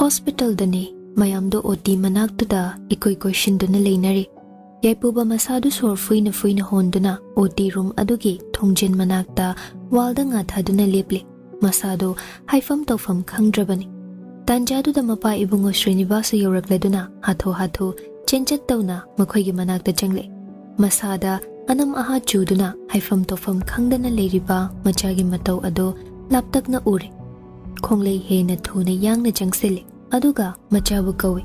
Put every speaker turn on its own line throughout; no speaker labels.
Hospital dani mayamdo oti manaktuda ikoi koishinduna leinari. Yaipuba masadu sor fuina honduna oti room adugi thongjin manakta walda ngathaduna lepli. Masado haifam tawfam khangdrabani. Tanjaduda mapa ibungo Srinivasa yorakleduna hatho chenchat tawna makhoigi manakta changle. Masada anam aha chuduna haifam tawfam khangdana leiriba machagi matau ado laptakna ure. Khonglei hena thuna yangna changsile aduga machabu kawi.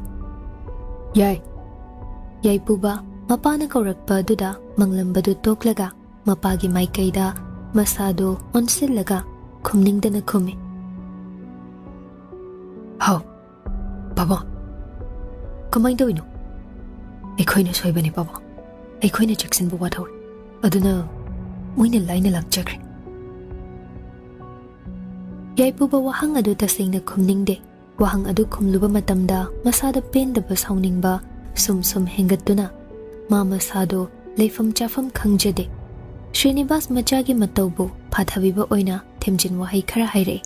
Yaipuba mapana kaurakpa aduda manglambadu toklaga mapagi maikaida masado onsillaga khumningdana khumi. How? Baba, kamay dawino? Aikoyna soybani baba. Aikoyna chaksin buwa thawri. Aduna moina laina lakchakre. Yaipuba wahang adu tasingna khumningde. Wahang adu khumluba matamda masada pendaba sauningba sum hengatuna. Ma masado leifam chafam khangjade. Srinivas machagi matawbu phathabiba oina themjin wahai khara haire.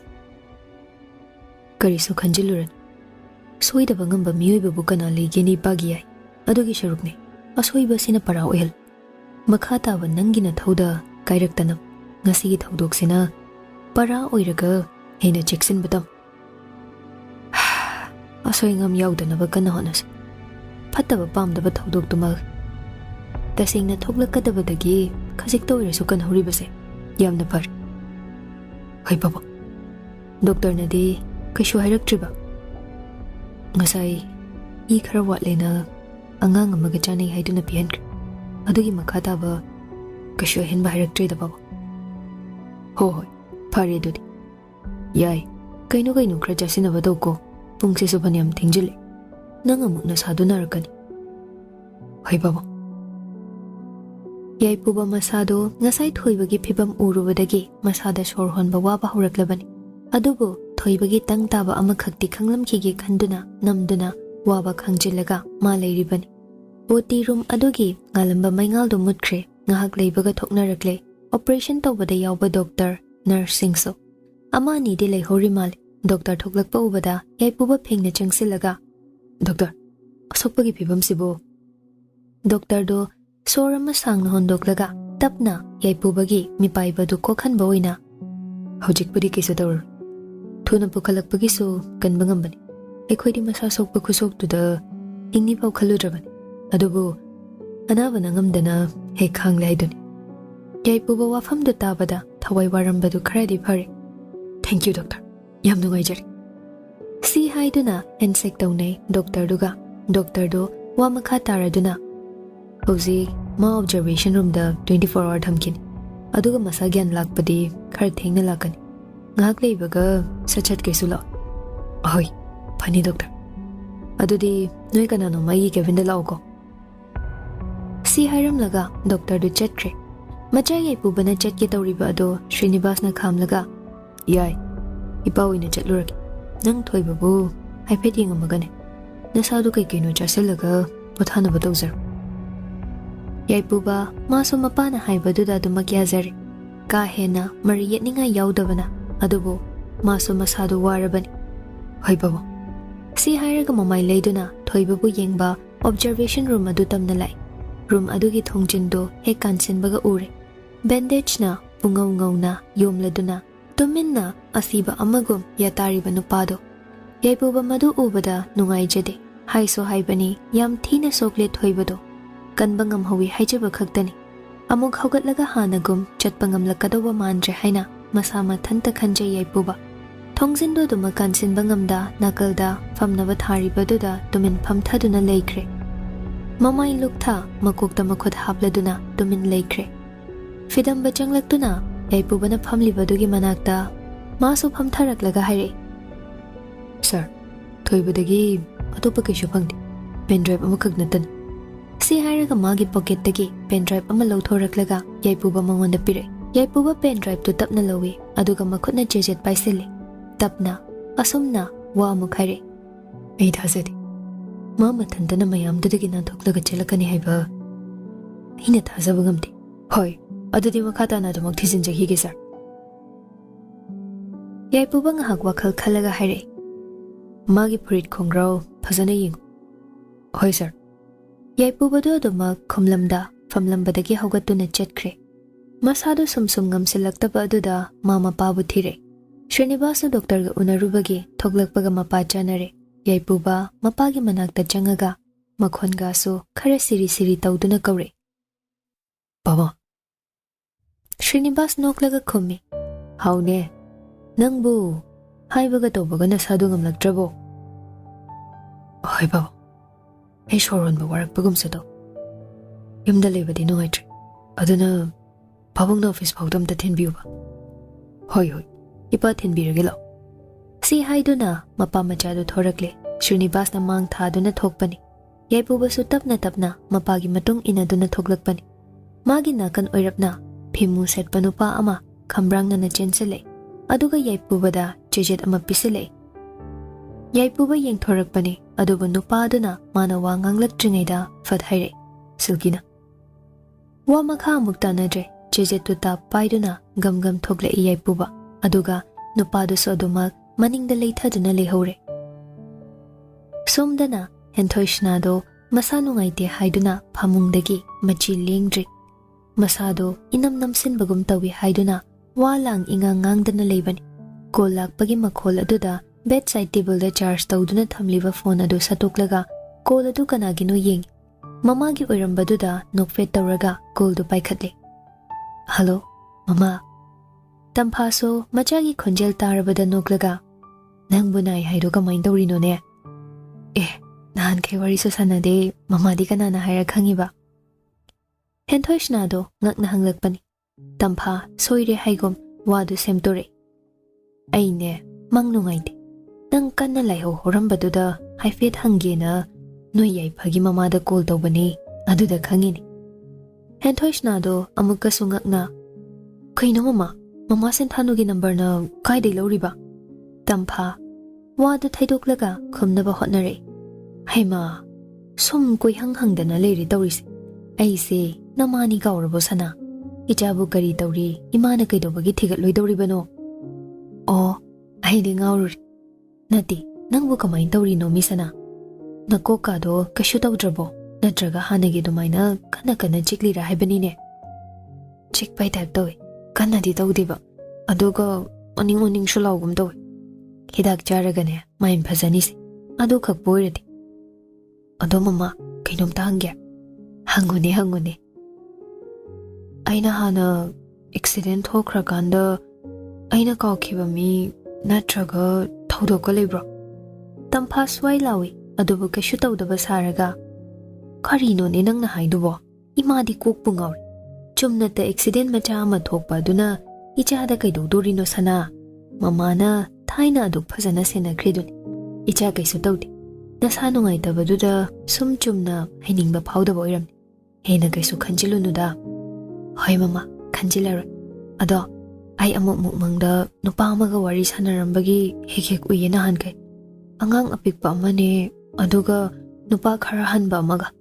Karisu khanjiluran. Soidaba ngamba mioibabu kana legeni bagiyai. Adugi sharukne. Asoiba sina para oil. Makhata wa nangina thauda kairaktanam. Ngasigi thaudok sina para oiraga hena cheksin batam. Asoingam yaudanaba kana honas. Phattaba pamdaba thaudok tumal. Tasingna thoglakadabadagi khajikta oirasu kan horibase. Yamna par. Hai baba. Doctor nadi kaishu hairaktriba. Ngasai I khara watlena angang amaga chanai haiduna pihankre. Adugi makhata ba kaishu henba hairaktrida baba. Hoi phare dudi. Yai kaino khara jasinaba dawko pungse subhanyam thingjile. Nang amukna saduna rakani. Hai baba. Yaipuba masado ngasai thoibagi phibam urubadagi masada sor honba waba horaklabani. Adubu thoibagi tang taba amakhakti khanglamkhige khanduna namduna waba khangjilaga ma leiribani. Oti room adugi ngalamba maingaldo mutkre ngahak leibaga thoknarakle operation tawbada yawba doctor nurse singso. Ama ni de leihori mal doctor thoklakpa ubada yaipuba phengna changsilaga. Doctor asokpagi phibam sibo. Doctor do Sorama sang hondoklaga tapna yaipubagi mipaibadu kokhanba oina hojikpudi kisu dawr thuna pukhalakpagi su kanbangambani aikhoidi masa sokpa khusoktuda ingni pau khaludrabani adubu anabana ngamdana he khangle haiduni yaipuba wafamdu tabada thawai warambadu kharadi phare. Thank you doctor. Yam nungaijari. Si haiduna insect tawnai doctor do wa makha taraduna Hauzi ma observation room da 24-hour thamkin. Aduga masagyan lakpadi khar thengna lakani. Ngak leibaga sachat kesu la. Ahoi, phani doctor. Adudi noi kana no mai Kevin da law ko. Si hairam laga doctor du chatre. Macha yaipu bana chat ke tawriba ado Srinivas na khamlaga. Yai. Ipawi na chatluraki. Nang thoibabu haipet yengamagane. Nasadu kai kino chaselaga pothana badawzar. Yaipuba maso mapana haibaduda dumagyazari. Ka hena mariyet ninga yaudabana. Adubo maso masadu warabani. Hai baba. Si hairaga mamay leiduna thoibabu yengba observation room adu tamna lai. Room adugi thongjindo he kansinbaga ure. Bandage na ungaw na yomladuna. Tuminna asiba amagum yatariba nupado. Yaipuba madu ubada nungaijade. Haiso haibani yam thina sokle thoibado. Kanbangam hawi haijaba khaktani. Amuk haugatlaga hanagum chatpangam lakadawa mandre haina masama thanta khanje yaipuba. Thongjindo duma kansinbangamda nakalda famnava tharibaduda tumin phamthaduna leikre. Mamai luktha makokta makhut hapladuna tumin leikre. Fidamba changlaktuna yaipubana phamlibadugi manakta maso phamtharaklaga haire. Sir, thoibadagi atopa kaishu phangdi. Pendrive amakak natana. Si hairaga magi pocket dagi pendrive ama lawthoraklaga yaipuba mangonda pire. Yaipuba pendrive tu tapna lawi aduga makhutna jejet paisili. Tapna asumna wa amuk haire. Ei thazadi. Mama thandana mayamdudagi nanthokhlaga chelakani haiba hina thazaba ngamdi. Hoi, adudi makhata na dumak thisinjahige sir. Yaipuba ngahak WakhaL khalaga haire. Magi Purit Kongrao, Pazana Ying. Hoi, sir. Yaipubado Duma, Kumlamda, from Lambadagi Hogatuna Chetkre. Masado Sumsum Gamsilaktaba Duda, Mama Pabutire. Srinivasa Doctor Unarubagi, Toglak Pagamapa Janare, Yaipuba, Mapagi Manakta Jangaga, Makhongasu, Kara Siri Siri Tauduna Kaure. Baba. Srinivas Noklaga Kumi. How ne? Nangbu. Hai Bagatobaga Nasadungam Latrabo. Hoi Baba. Hey Shoron Bawarak Bagumsado. Yumda Lebadi no Hitri. Aduna Pabung office Pogdum the Tin Buba. Hoi hoi. Ipa Tin Birgilo. Si Haiduna, Mapa Machado Thorakle, Srinivas na Mang Thaduna Thokpani. Yaipuba Sutapna Tapna, Mapagi Matung Inaduna Thoklakpani. Magi Nakan Oirapna, Pimu set Panupa Ama, Kambrang na Chensele. Aduga Yaipubada, Jejet Ama Pisele. Yaipuba Yang Thorakpani, Aduba Nupaduna, Manawa Nganglak Tringaida, Fadhaire, Silkina. Wa Makha Muktanadre, Jejet Tuta Paiduna, Gam Thokle Yaipuba, Aduga, Nupadu Soduma, Maning the late Haduna Lehore. Somdana, Hentoishnado, Masanungay de Haiduna, Pamungdagi, Machi Lingdri. Masado, Inam Namsin Bagum Tawi Haiduna, Walang Ingangang the Nalebani. Kolak Pagi MAKHAL Aduda, bedside table the charge Tauduna Tamliva phone Adu Satuklaga, Koladu Kanagino Ying. Mamagi Urambaduda, Nokfet Tauraga, Goldu Paikatli. Hello, Mama. Tampaso, Machagi Konjel Tarabada Noklaga. Nangbunai Haiduga Mindorino ne. Nahan Kewari Susana de, Mama di Kanana Hira Kangiba. Hentoishnado, Ngak Nahanglakpani. Tampa, Soire Haigom, Wadu Semtore. Aine, Mangnungaide. Nang Kana Laiho Horambaduda, Haifet Hangena, Noyai Pagi Mama da Kol Dobani, Aduda Kangini. Hentoishnado, Amukasungakna. Kaino Mama, Mama Sentanugi number na Kaide Loriba. Tampa, Wadu Taidoklaga, Kumnaba Hotnare. Haima, Sum Kui Hangdana Lady Doris. I say, Namani Gaurabosana. Ijabu Kari Dori, Imana Kaidobagi Tigat Luidoribano. Oh, I ding out. Nati, Nangbukamai Dori no Misana. Nakokado, Kashuta Drabo, Natraga Hanagi Domaina, Kanakana Chikli Rahabanine. Chick by that doy, Kanadi Dodiba, Adoga, Oning Shulagum doy. Hidak Jaragane, Mine Pazanis, Adoka Boyadi. Adomama, Kinum Tangya. Hangune. Aina Hana, accident Hokrakanda, Aina Kaukibami, Natraga, Todoka Libra. Tampas Wailawi, Adobuka Shuto the Basaraga. Karino Ninang Haidubo, Imadi Kukpungaw. Chumna the accident Machama Tokpa Duna, Ichada Kaido Dorino Sana, Mamana, Taina Duk Pazana Sena Credul, Ichaka Sutoti. Nasanungay Tabaduda, Sum Chumna, Hiningba Powder Boyram, Henagaisu Kanjilunuda. Hoi Mama, Kanjilar. Ado, I am Mukmangda, Nupamaga Waris Hanarambagi, Hekek Uyanahanke. Angang Apikpa Mane, Aduga, Nupa Karahanba Maga.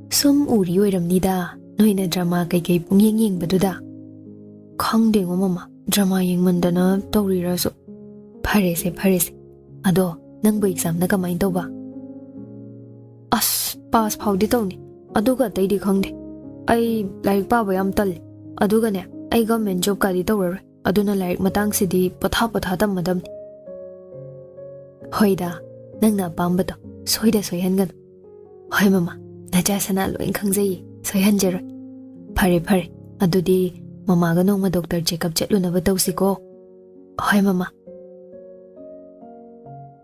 Sum Uri Nida, Noina drama Kay Pungying Baduda. Kong de Mama, drama Ying Mandana, Tori Razo. Paris. Ado, Nangbo exam Nakamain Doba. As, pass Powditoni, Aduga Tadi Kongde. I like Baba Yamtal, Adugane, I government job Kadi Tower, Aduna like Matang City, Patapatata Madam. Hoida, Nangna Bambata, Soida Soyangan. Hoi Mama, Najasana Loin Kangzai, Soyanjer. Pare, Adudi, Mamagano, my doctor Jacob Jetluna Vatosiko. Hoi Mama.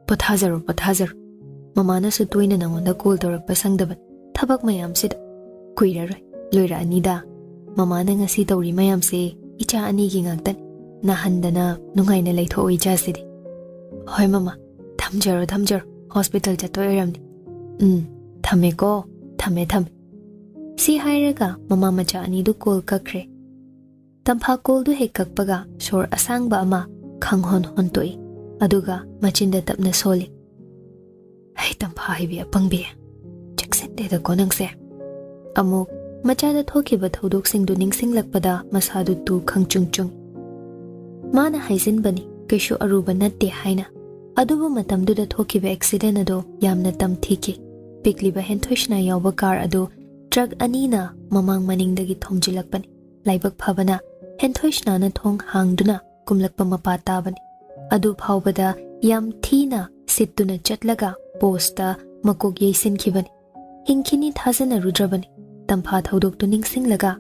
Pathazar. Mamana Sutuina on the cold or Pasangdabat, Tabak Mayam said, Queer, Loira Anida, Mamana Sita Rimayam say, Icha Aniging Agdan, Nahandana, Nungaina late Hoi Chastity. Hoi Mama, Tamjar, hospital Jatoyam. Tameko, Tame. Si Hairaga, Mama Macha Anidu Kol Kakre. Tampa Kol do Hekakpaga, Shor Asang Bama, Kanghon Hontoi. Aduga, Machinda Tapna Soli. Ay Tampa Hibia Pangbi. Jackson de the Konangse. Amok, Machada Toki but Hodok sing do Ningsing Lakpada, Masadu tu Kang Chung. Mana Haisin Bani, Keshu Aruba Nat de Haina. ꯑꯗꯨꯕꯨ ꯃꯇꯝꯗꯨꯗ ꯊꯣꯛꯈꯤꯕ accident ꯑꯗꯨ ꯌꯥꯝꯅ ꯇꯝꯊꯤꯈꯤ ꯄꯤꯛꯂꯤꯕ ꯍꯦꯟꯊꯣꯏꯁꯅꯥ ꯌꯥꯎꯕ car ꯑꯗꯨ truck ꯑꯅꯤꯅ ꯃꯃꯥꯡ ꯃꯅꯤꯡꯗꯒꯤ ꯊꯣꯝꯖꯤꯜꯂꯛꯄꯅꯤ ꯂꯥꯏꯕꯛ ꯐꯕꯅ ꯍꯦꯟꯊꯣꯏꯁꯅꯥꯅ ꯊꯣꯡ ꯍꯥꯡꯗꯨꯅ ꯀꯨꯝꯂꯛꯄ ꯃꯄꯥ ꯇꯥꯕꯅꯤ ꯑꯗꯨ ꯐꯥꯎꯕꯗ ꯌꯥꯝ ꯊꯤꯅ ꯁꯤꯠꯇꯨꯅ ꯆꯠꯂꯒ ꯄꯣꯁꯇ ꯃꯀꯣꯛ ꯌꯩꯁꯤꯟꯈꯤꯕꯅꯤ ꯍꯤꯡꯈꯤꯅꯤ ꯊꯥꯖꯅꯔꯨꯗ꯭ꯔꯕꯅꯤ ꯇꯝꯐꯥ ꯊꯧꯗꯣꯛꯇꯨ ꯅꯤꯡꯁꯤꯡꯂꯒ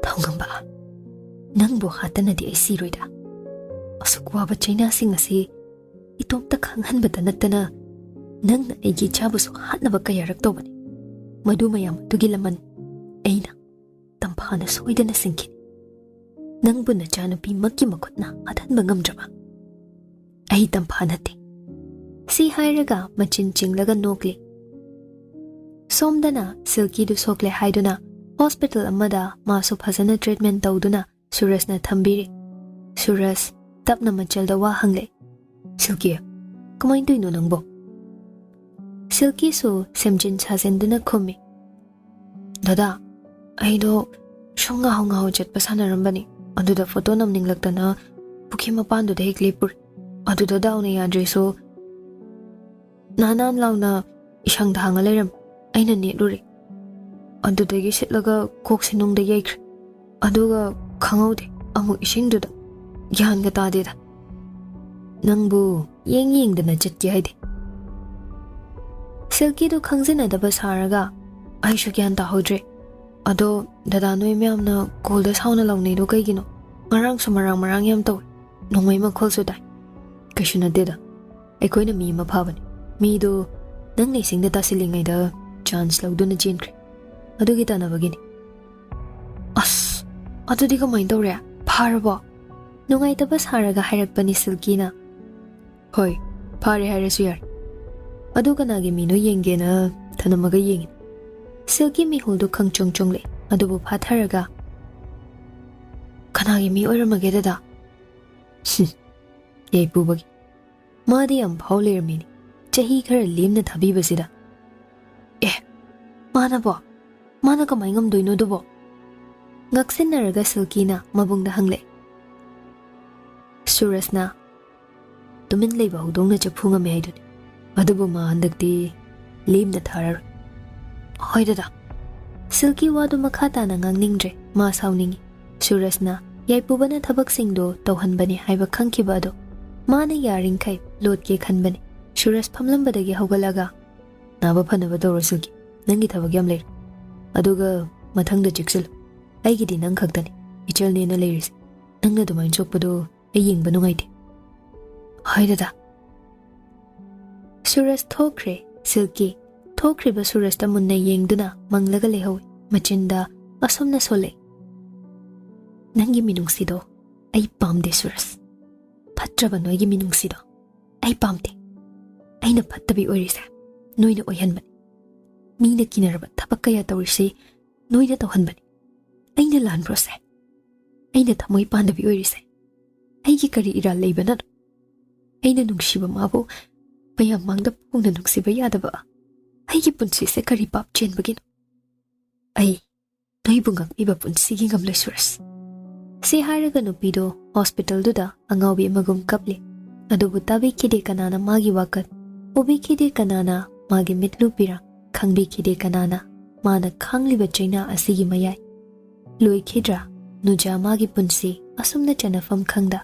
ꯊꯧꯉꯝꯕ ꯅꯪꯕꯨ ꯍꯥꯠꯇꯅꯗꯤ ꯑꯩ ꯁꯤꯔꯣꯏꯗ ꯑꯁꯨꯛ ꯋꯥꯕ ꯆꯩꯅꯥꯁꯤꯡ ꯑꯁꯤ ꯏꯇꯣꯝꯇ ꯈꯪꯍꯟꯕꯇ ꯅꯠꯇꯅ ꯅꯪꯅ ꯑꯩꯒꯤ ꯏꯆꯥꯕꯨꯁꯨ ꯍꯥꯠꯅꯕ ꯀꯌꯥꯔꯛ ꯇꯧꯕꯅꯤ ꯃꯗꯨ ꯃꯌꯥꯝ ꯑꯗꯨꯒꯤ ꯂꯃꯟ ꯑꯩꯅ ꯇꯝꯐꯥꯅ ꯁꯣꯏꯗꯅ ꯁꯤꯡꯈꯤꯅꯤ ꯅꯪꯕꯨ ꯅꯆꯥꯅꯨꯄꯤꯃꯛꯀꯤ ꯃꯈꯨꯠꯅ ꯍꯥꯠꯍꯟꯕ ꯉꯝꯗ꯭ꯔꯕ ꯑꯩ ꯇꯝꯐꯥ ꯅꯠꯇꯦ ꯁꯤ ꯍꯥꯏꯔꯒ ꯃꯆꯤꯟ ꯆꯤꯡꯂꯒ ꯅꯣꯛꯂꯤ ꯁꯣꯝꯗꯅ ꯁꯤꯜꯀꯤꯗꯨ ꯁꯣꯛꯂꯦ ꯍꯥꯏꯗꯨꯅ ꯍꯣꯁꯄꯤꯇꯥꯜ ꯑꯃꯗ ꯃꯥꯁꯨ ꯐꯖꯅ ꯇ꯭ꯔꯤꯠꯃꯦꯟ ꯇꯧꯗꯨꯅ ꯁꯨꯔꯖꯅ ꯊꯝꯕꯤꯔꯤ ꯁꯨꯔꯖ ꯇꯞꯅ ꯃꯆꯜꯗ ꯋꯥ ꯍꯪꯂꯦ ꯁꯤꯜꯀꯤ ꯀꯃꯥꯏꯅ ꯇꯧꯔꯤꯅꯣ ꯅꯪꯕꯣ ꯁꯤꯜꯀꯤꯁꯨ ꯁꯦꯝꯖꯤꯟ ꯁꯥꯖꯤꯟꯗꯨꯅ ꯈꯨꯝꯃꯤ ꯗꯥꯗꯥ ꯑꯩꯗꯣ ꯁꯨꯝ ꯉꯥꯍꯧ ꯉꯥꯍꯧ ꯆꯠꯄ ꯁꯥꯟꯅꯔꯝꯕꯅꯤ ꯑꯗꯨꯗ ꯐꯣꯇꯣ ꯅꯝꯅꯤꯡꯂꯛꯇꯅ ꯄꯨꯈ꯭ꯔꯤ ꯃꯄꯥꯟꯗꯨꯗ ꯍꯦꯛ ꯂꯦꯞꯄꯨꯔꯦ ꯑꯗꯨꯗ ꯗꯥꯎꯅ ꯌꯥꯗ꯭ꯔꯦꯁꯨ ꯅꯍꯥꯟ ꯂꯥꯎꯅ ꯏꯁꯪꯗ ꯍꯥꯡꯉ ꯂꯩꯔꯝꯃꯤ ꯑꯩꯅ ꯅꯦꯠꯂꯨꯔꯦ ꯑꯗꯨꯗꯒꯤ ꯁꯤꯠꯂꯒ ꯀꯣꯛꯁꯤ ꯅꯨꯡꯗ ꯌꯩꯈ꯭ꯔꯦ ꯑꯗꯨꯒ ꯈꯪꯍꯧꯗꯦ ꯑꯃꯨꯛ ꯏꯁꯤꯡꯗꯨꯗ ꯒ꯭ꯌꯥꯟꯒ ꯇꯥꯗꯦꯗ ꯅꯪꯕꯨ ꯌꯦꯡꯗꯅ ꯆꯠꯀꯦ ꯍꯥꯏꯗꯦ ꯁꯤꯜꯀꯤꯗꯨ ꯈꯪꯖꯤꯟꯅꯗꯕ ꯁꯥꯔꯒ ꯑꯩꯁꯨ ꯒ꯭ꯌꯥꯟ ꯇꯥꯍꯧꯗ꯭ꯔꯦ ꯑꯗꯣ ꯗꯥꯗꯥ ꯅꯣꯏ ꯃꯌꯥꯝꯅ ꯀꯣꯜꯗ ꯁꯥꯎꯅ ꯂꯧꯅꯩꯗꯣ ꯀꯩꯒꯤꯅꯣ ꯉꯔꯥꯡꯁꯨ ꯃꯔꯥꯡ ꯌꯥꯝ ꯇꯧꯏ ꯅꯣꯡꯃꯩ ꯃꯈꯣꯜꯁꯨ ꯇꯥꯏ ꯀꯩꯁꯨ ꯅꯠꯇꯦꯗ ꯑꯩꯈꯣꯏꯅ ꯃꯤ ꯑꯃ ꯐꯥꯕꯅꯤ ꯃꯤꯗꯨ ꯅꯪꯅ ꯏꯁꯤꯡꯗ ꯇꯥꯁꯤꯜꯂꯤꯉꯩꯗ ꯆꯥꯟꯁ ꯂꯧꯗꯨꯅ ꯆꯦꯟꯈ꯭ꯔꯦ ꯑꯗꯨꯒꯤ ꯇꯥꯟꯅꯕꯒꯤꯅꯤ ꯑꯁ ꯑꯗꯨꯗꯤ ꯀꯃꯥꯏꯅ ꯇꯧꯔꯦ ꯐꯥꯔꯕꯣ ꯅꯨꯡꯉꯥꯏꯇꯕ ꯁꯥꯔꯒ ꯍꯥꯏꯔꯛꯄꯅꯤ ꯁꯤꯜꯀꯤꯅ ꯍꯣꯏ ꯐꯥꯔꯦ ꯍꯥꯏꯔꯁꯨ ꯌꯥꯔꯦ ꯑꯗꯨ ꯀꯅꯥꯒꯤ ꯃꯤꯅꯣ ꯌꯦꯡꯒꯦꯅ ꯊꯅꯝꯃꯒ ꯌꯦꯡꯉꯤ ꯁꯤꯜꯀꯤ ꯃꯤꯍꯨꯜꯗꯨ ꯈꯪꯆꯣꯡ ꯆꯣꯡꯂꯦ ꯑꯗꯨꯕꯨ ꯐꯥꯊꯔꯒ ꯀꯅꯥꯒꯤ ꯃꯤ ꯑꯣꯏꯔꯝꯃꯒꯦ ꯗꯥꯗꯥ ꯌꯥꯏꯄꯨꯕꯒꯤ ꯃꯥꯗꯤ ꯌꯥꯝ ꯐꯥꯎ ꯂꯩꯔꯝꯃꯤꯅꯤ ꯆꯍꯤ ꯈꯔ ꯂꯦꯝꯅ ꯊꯥꯕꯤꯕꯁꯤꯗ ꯑꯦ ꯃꯥꯅ ꯀꯃꯥꯏ ꯉꯝꯗꯣꯏꯅꯣ ꯑꯗꯨꯕꯣ ꯉꯛꯁꯤꯟꯅꯔꯒ ꯁꯤꯜꯀꯤꯅ ꯃꯕꯨꯡꯗ ꯍꯪꯂꯛꯑꯦ ꯁꯨꯔꯖꯅ ꯇꯨꯃꯤꯟ ꯂꯩꯕ ꯍꯧꯗꯣꯡꯅ ꯆꯐꯨ ꯉꯝꯃꯦ ꯍꯥꯏꯗꯨꯅꯤ ꯑꯗꯨꯕꯨ ꯃꯥ ꯍꯟꯗꯛꯇꯤ ꯂꯦꯝꯅ ꯊꯥꯔꯔꯣꯏ ꯍꯣꯏ ꯗꯥꯗꯥ ꯁꯤꯜꯀꯤ ꯋꯥꯗꯨ ꯃꯈꯥ ꯇꯥꯅ ꯉꯥꯡꯅꯤꯡꯗ꯭ꯔꯦ ꯃꯥ ꯁꯥꯎꯅꯤꯡꯉꯤ ꯁꯨꯔꯖꯅ ꯌꯥꯏꯄꯨꯕꯅ ꯊꯕꯛꯁꯤꯡꯗꯣ ꯇꯧꯍꯟꯕꯅꯤ ꯍꯥꯏꯕ ꯈꯪꯈꯤꯕ ꯑꯗꯣ ꯃꯥꯅ ꯌꯥꯔꯤꯡꯈꯩ ꯂꯣꯠꯀꯦ ꯈꯟꯕꯅꯤ ꯁꯨꯔꯖ ꯐꯝꯂꯝꯕꯗꯒꯤ ꯍꯧꯒꯠꯂꯒ ꯅꯥꯕ ꯐꯅꯕ ꯇꯧꯔꯣ ꯁꯤꯜꯀꯤ ꯅꯪꯒꯤ ꯊꯕꯛ ꯌꯥꯝ ꯂꯩꯔꯦ ꯑꯗꯨꯒ ꯃꯊꯪꯗ ꯆꯦꯛꯁꯤꯜꯂꯨ ꯑꯩꯒꯤꯗꯤ ꯅꯪ ꯈꯛꯇꯅꯤ ꯏꯆꯜꯅꯦꯅ ꯂꯩꯔꯤꯁꯦ ꯅꯪꯅ ꯑꯗꯨꯃꯥꯏꯅ ꯆꯣꯛꯄꯗꯣ ꯑꯩ ꯌꯦꯡꯕ ꯅꯨꯡꯉꯥꯏꯇꯦ ꯍꯣꯏ ꯗꯥꯗꯥ ꯁꯨꯔꯖ ꯊꯣꯛꯈ꯭ꯔꯦ ꯁꯤꯜꯀꯤ ꯊꯣꯛꯈ꯭ꯔꯤꯕ ꯁꯨꯔꯖꯇ ꯃꯨꯟꯅ ꯌꯦꯡꯗꯨꯅ ꯃꯪꯂꯒ ꯂꯩꯍꯧꯏ ꯃꯆꯤꯟꯗ ꯑꯁꯨꯝꯅ ꯁꯣꯜꯂꯛꯏ ꯅꯪꯒꯤ ꯃꯤꯅꯨꯡꯁꯤꯗꯣ ꯑꯩ ꯄꯥꯝꯗꯦ ꯁꯨꯔꯖ ꯐꯠꯇ꯭ꯔꯕ ꯅꯣꯏꯒꯤ ꯃꯤꯅꯨꯡꯁꯤꯗꯣ ꯑꯩ ꯄꯥꯝꯗꯦ ꯑꯩꯅ ꯐꯠꯇꯕꯤ ꯑꯣꯏꯔꯤꯁꯦ ꯅꯣꯏꯅ ꯑꯣꯏꯍꯟꯕꯅꯤ ꯃꯤꯅ ꯀꯤꯅꯔꯕ ꯊꯕꯛ ꯀꯌꯥ ꯇꯧꯔꯤꯁꯤ ꯅꯣꯏꯅ ꯇꯧꯍꯟꯕꯅꯤ ꯑꯩꯅ ꯂꯥꯟꯕ꯭ꯔꯣꯁꯦ ꯑꯩꯅ ꯊꯃꯣꯏ ꯄꯥꯟꯗꯕꯤ ꯑꯣꯏꯔꯤꯁꯦ ꯑꯩꯒꯤ ꯀꯔꯤ ꯏꯔꯥꯜ ꯂꯩꯕꯅꯅꯣ ꯑꯩꯅ ꯅꯨꯡꯁꯤꯕ ꯃꯥꯕꯨ ꯃꯌꯥꯝ ꯃꯥꯡꯗ ꯐꯣꯡꯅ ꯅꯨꯡꯁꯤꯕ ꯌꯥꯗꯕ ꯑꯩꯒꯤ ꯄꯨꯟꯁꯤꯁꯦ ꯀꯔꯤ ꯄꯥꯞ ꯆꯦꯟꯕꯒꯤꯅꯣ ꯑꯩ ꯅꯣꯏꯕꯨ ꯉꯛꯄꯤꯕ ꯄꯨꯟꯁꯤꯒꯤ ꯉꯝꯂꯣꯏ ꯁꯨꯔꯖ ꯁꯤ ꯍꯥꯏꯔꯒ ꯅꯨꯄꯤꯗꯣ ꯍꯣꯁꯄꯤꯇꯥꯜꯗꯨꯗ ꯑꯉꯥꯎꯕꯤ ꯑꯃꯒꯨꯝ ꯀꯞꯂꯤ ꯑꯗꯨꯕꯨ ꯇꯥꯕꯤꯈꯤꯗꯦ ꯀꯅꯥꯅ ꯃꯥꯒꯤ ꯋꯥꯀꯠ ꯎꯕꯤꯈꯤꯗꯦ ꯀꯅꯥꯅ ꯃꯥꯒꯤ ꯃꯤꯠꯂꯨꯄꯤꯔꯥ ꯈꯪꯕꯤꯈꯤꯗꯦ ꯀꯅꯥꯅ ꯃꯥꯅ ꯈꯥꯡꯂꯤꯕ ꯆꯩꯅꯥ ꯑꯁꯤꯒꯤ ꯃꯌꯥꯏ ꯂꯣꯏꯈꯤꯗ꯭ꯔꯥ ꯅꯨꯖꯥ ꯃꯥꯒꯤ ꯄꯨꯟꯁꯤ ꯑꯁꯨꯝꯅ ꯆꯟꯅꯐꯝ ꯈꯪꯗ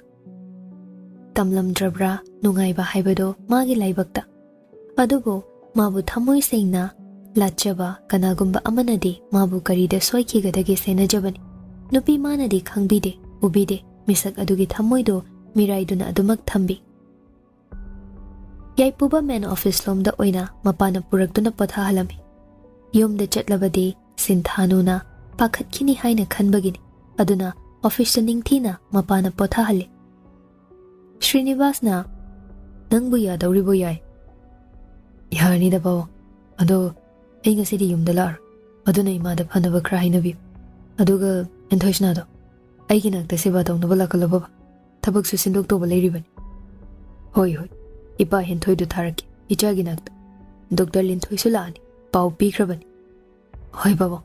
ꯇꯝꯂꯝꯗ꯭ꯔꯕ꯭ꯔꯥ ꯅꯨꯡꯉꯥꯏꯕ ꯍꯥꯏꯕꯗꯣ ꯃꯥꯒꯤ ꯂꯥꯏꯕꯛꯇ ꯑꯗꯨꯕꯨ ꯃꯥꯕꯨ ꯊꯃꯣꯏ ꯁꯦꯡꯅ ꯂꯥꯠꯆꯕ ꯀꯅꯥꯒꯨꯝꯕ ꯑꯃꯅꯗꯤ ꯃꯥꯕꯨ ꯀꯔꯤꯗ ꯁꯣꯏꯈꯤꯒꯗꯒꯦ ꯁꯦꯟꯅꯖꯕꯅꯤ ꯅꯨꯄꯤ ꯃꯥꯅꯗꯤ ꯈꯪꯕꯤꯗꯦ ꯎꯕꯤꯗꯦ ꯃꯤꯁꯛ ꯑꯗꯨꯒꯤ ꯊꯃꯣꯏꯗꯣ ꯃꯤꯔꯥꯏꯗꯨꯅ ꯑꯗꯨꯃꯛ ꯊꯝꯕꯤ ꯌꯥꯏꯄꯨꯕ ꯃꯦꯟ ꯑꯣꯐꯤꯁ ꯂꯣꯝꯗ ꯑꯣꯏꯅ ꯃꯄꯥꯅ ꯄꯨꯔꯛꯇꯨꯅ ꯄꯣꯊꯥꯍꯜꯂꯝꯃꯤ ꯌꯨꯝꯗ ꯆꯠꯂꯕꯗꯤ ꯁꯤꯟꯊꯥꯅꯨꯅ ꯄꯥꯈꯠꯈꯤꯅꯤ ꯍꯥꯏꯅ ꯈꯟꯕꯒꯤꯅꯤ ꯑꯗꯨꯅ ꯑꯣꯐꯤꯁꯇ ꯅꯤꯡꯊꯤꯅ ꯃꯄꯥꯅ ꯄꯣꯊꯥꯍꯜꯂꯤ ꯁ꯭ꯔꯤꯅꯤವಾꯁꯅ ꯅꯪꯕꯨ ꯌꯥꯗꯧꯔꯤꯕꯣ ꯌꯥꯏ ꯌꯥꯔꯅꯤꯗ ꯄꯥꯎ ꯑꯗꯣ ꯑꯩ ꯉꯁꯤꯗꯤ ꯌꯨꯝꯗ ꯂꯥꯛꯑꯔꯣꯏ ꯑꯗꯨꯅ ꯏꯃꯥꯗ ꯐꯅꯕ ꯈꯔ ꯍꯥꯏꯅꯕꯤꯌꯨ ꯑꯗꯨꯒ ꯍꯦꯟꯊꯣꯏꯁꯅꯥꯗꯣ ꯑꯩꯒꯤ ꯅꯥꯛꯇ ꯁꯦꯕꯥ ꯇꯧꯅꯕ ꯂꯥꯛꯀꯜꯂꯣ ꯊꯕꯛꯁꯨ ꯁꯤꯟꯗꯣꯛꯇꯧꯕ ꯂꯩꯔꯤꯕꯅꯤ ꯍꯣꯏ ꯏꯄꯥ ꯍꯦꯟꯊꯣꯏꯗꯨ ꯊꯥꯔꯛꯀꯦ ꯏꯆꯥꯒꯤ ꯅꯥꯛꯇ ꯗꯣꯛꯇꯔ ꯂꯤꯟꯊꯣꯏꯁꯨ ꯂꯥꯛꯑꯅꯤ ꯄꯥꯎ ꯄꯤꯈ꯭ꯔꯕꯅꯤ ꯍꯣꯏ ꯕꯥꯕꯥ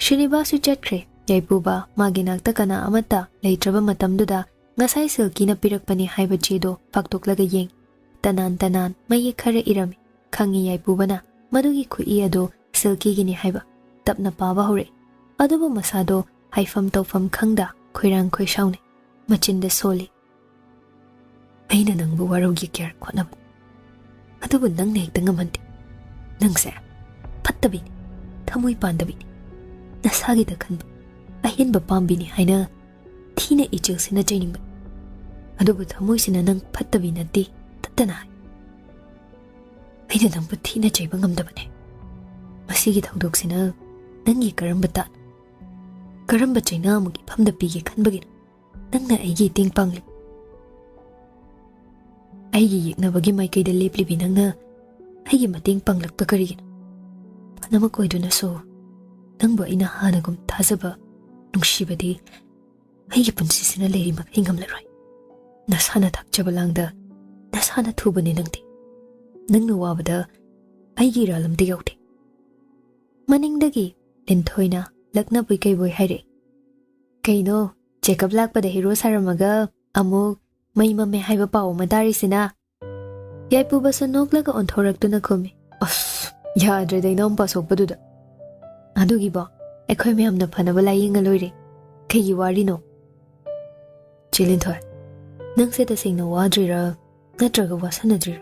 ꯁ꯭ꯔꯤꯅꯤವಾꯁꯁꯨ ꯆꯠꯈ꯭ꯔꯦ ꯌꯥꯏꯄꯨꯕ ꯃꯥꯒꯤ ꯅꯥꯛꯇ ꯀꯅꯥ ꯑꯃꯠꯇ ꯂꯩꯇ꯭ꯔꯕ ꯃꯇꯝꯗꯨꯗ ꯉꯁꯥꯏ ꯁꯤꯜꯀꯤꯅ ꯄꯤꯔꯛꯄꯅꯤ ꯍꯥꯏꯕ ꯆꯦꯗꯣ ꯐꯥꯛꯇꯣꯛꯂꯒ ꯌꯦꯡ tanan tanan mayek khara irami khangi yaipubana madugi khui ado silki gini haiba tapna paba hore adubu masado haifam tawfam khangda khoirang khoisaune machinda soli aina nangbu warogi kyar khonab adubu nang nek tangamante nangse pattabini thamoi pandabini nasagi da khanba ahin ba pambini haina thina ichil sina jaining adubu thamoi sina nang pattabi nati tatana aina nangbu thina jaiba ngamdabane masigi thawdok sina nangi karamba ta karamba chaina mugi phamda pige khanbagi nangna aigi ting pangli aigi yeknabagi maikei da lepli nangna aigi mating panglakta karigi panama koiduna so nangbu ina hanagum thazaba nungsibadi aigi punsisina leri makai ngamlaroi nasana thakchaba langda nasana thubani nangti nangna wabada aigi ralamdi yauti maningdagi linthoina lakna bui kai boi haire kaino checkup lakpada hero saramaga amuk maima me haiba paw madari sina yaipu basu noklaga onthoraktuna khumi as yadre dainom pasokpaduda adugi ba ekhoi me amna phanaba layinga loire kai wari no chilin thoi nang se ta singna wadrira natraga wasanadrira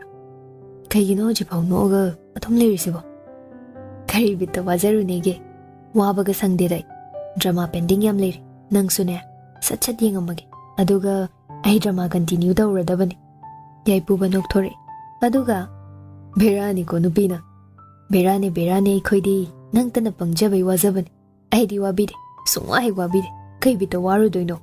kai gino ji paw noga athom lerisiba kari bitta wazaru nege wabaga sangde dai drama pending yam leri nang sune sachat yengamage aduga ai drama continue dawradabani yaipu banok thore aduga berani ko nupina berani khoidi nang tana pangjabai wajabani ai di wabide sungwa hai wabide kai bitta waru doino